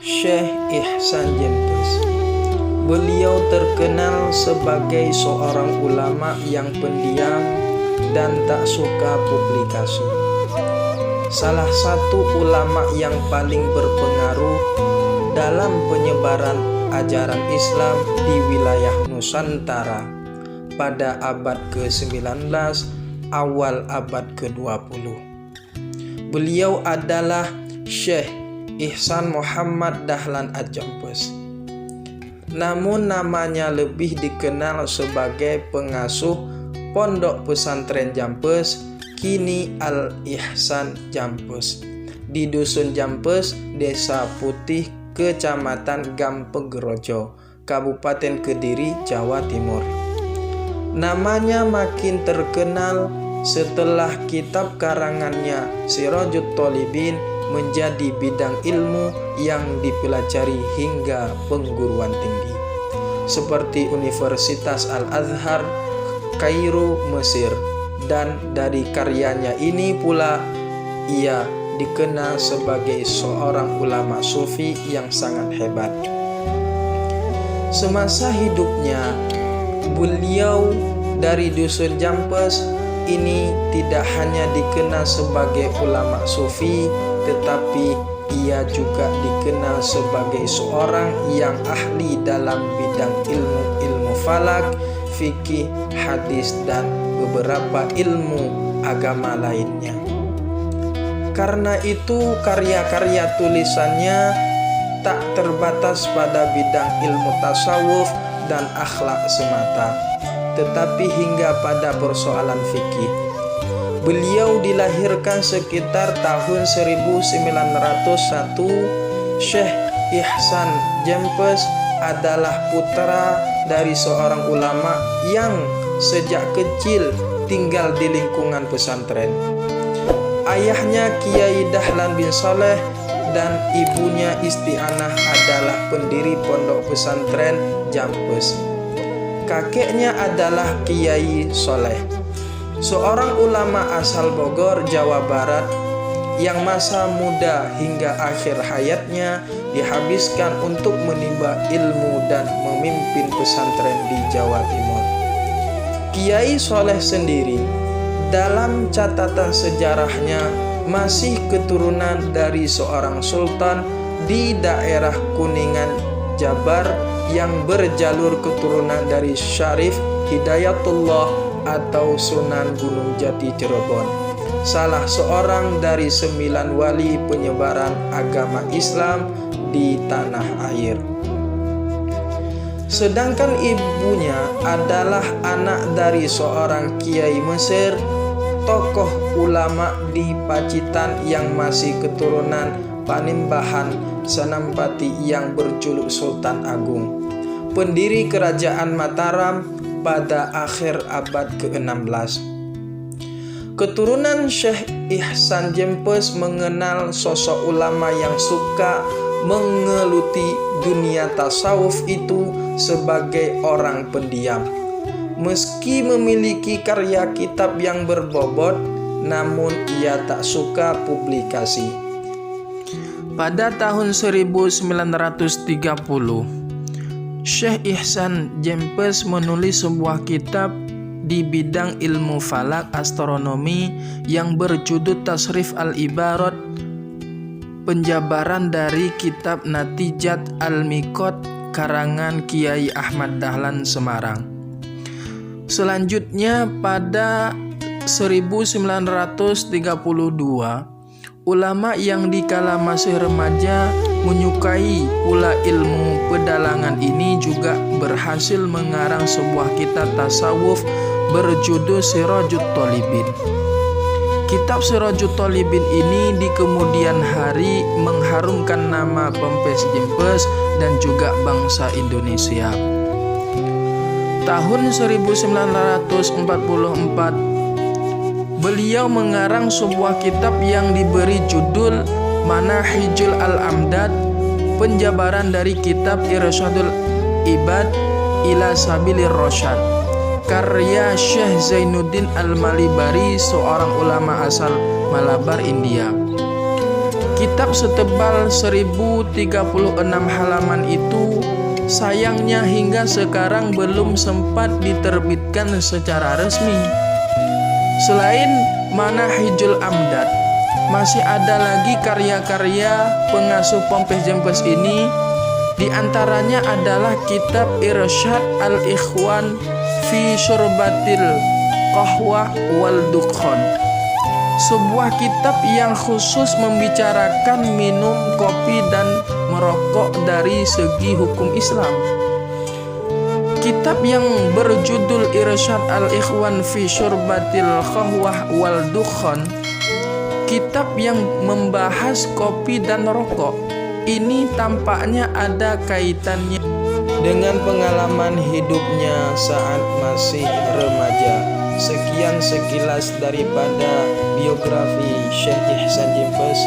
Syekh Ihsan Jempes. Beliau terkenal sebagai seorang ulama yang pendiam dan tak suka publikasi. Salah satu ulama yang paling berpengaruh dalam penyebaran ajaran Islam di wilayah Nusantara pada abad ke-19 awal abad ke-20. Beliau adalah Syekh Ihsan Muhammad Dahlan Ad-Jempes. Namun namanya lebih dikenal sebagai pengasuh Pondok Pesantren Jempes, kini Al-Ihsan Jempes, di Dusun Jempes, Desa Putih, Kecamatan Gampegerojo, Kabupaten Kediri, Jawa Timur. Namanya makin terkenal setelah kitab karangannya Sirajut Thalibin menjadi bidang ilmu yang dipelajari hingga pengguruan tinggi, seperti Universitas Al-Azhar, Kairo, Mesir. Dan dari karyanya ini pula ia dikenal sebagai seorang ulama sufi yang sangat hebat. Semasa hidupnya, beliau dari Dusun Jempes ini tidak hanya dikenal sebagai ulama sufi, tetapi ia juga dikenal sebagai seorang yang ahli dalam bidang ilmu falak, fikih, hadis, dan beberapa ilmu agama lainnya. Karena itu karya-karya tulisannya tak terbatas pada bidang ilmu tasawuf dan akhlak semata, tetapi hingga pada persoalan fikih. Beliau dilahirkan sekitar tahun 1901. Syekh Ihsan Jempes adalah putra dari seorang ulama yang sejak kecil tinggal di lingkungan pesantren. Ayahnya Kiai Dahlan bin Saleh dan ibunya Isti'anah adalah pendiri Pondok Pesantren Jempes. Kakeknya adalah Kiai Soleh, seorang ulama asal Bogor, Jawa Barat, yang masa muda hingga akhir hayatnya dihabiskan untuk menimba ilmu dan memimpin pesantren di Jawa Timur. Kiai Soleh sendiri dalam catatan sejarahnya masih keturunan dari seorang sultan di daerah Kuningan, Jabar, yang berjalur keturunan dari Syarif Hidayatullah atau Sunan Gunung Jati Cirebon, salah seorang dari 9 wali penyebaran agama Islam di tanah air. Sedangkan ibunya adalah anak dari seorang kiai Mesir, tokoh ulama di Pacitan yang masih keturunan Panembahan Sanampati yang berjuluk Sultan Agung, pendiri kerajaan Mataram pada akhir abad ke-16. Keturunan Syekh Ihsan Jempes mengenal sosok ulama yang suka mengeluti dunia tasawuf itu sebagai orang pendiam. Meski memiliki karya kitab yang berbobot, namun ia tak suka publikasi. Pada tahun 1930, Syekh Ihsan Jempes menulis sebuah kitab di bidang ilmu falak astronomi yang berjudul Tasrif al-Ibarat, penjabaran dari kitab Natijat al-Miqat karangan Kiai Ahmad Dahlan Semarang. Selanjutnya pada 1932, ulama yang dikala masih remaja menyukai pula ilmu pedalangan ini juga berhasil mengarang sebuah kitab tasawuf berjudul Sirajut Thalibin. Kitab Sirajut Thalibin ini di kemudian hari mengharumkan nama Pempes Jempes dan juga bangsa Indonesia. Tahun 1944, beliau mengarang sebuah kitab yang diberi judul Manahijul Al-Amdad, penjabaran dari kitab Irsyadul Ibad ila Sabilir Rasyad, karya Syekh Zainuddin Al-Malibari, seorang ulama asal Malabar, India. Kitab setebal 1036 halaman itu sayangnya hingga sekarang belum sempat diterbitkan secara resmi. Selain Manahijul Amdad, masih ada lagi karya-karya pengasuh Pompes Jempes ini. Di antaranya adalah kitab Irsyad al-Ikhwan fi Syurbatil Qahwah wal Dukhan, sebuah kitab yang khusus membicarakan minum kopi dan merokok dari segi hukum Islam. Kitab yang berjudul Irsyad al-Ikhwan fi Syurbatil Qahwah wal Dukhan, kitab yang membahas kopi dan rokok, ini tampaknya ada kaitannya dengan pengalaman hidupnya saat masih remaja. Sekian sekilas daripada biografi Syekh Ihsan Jempes.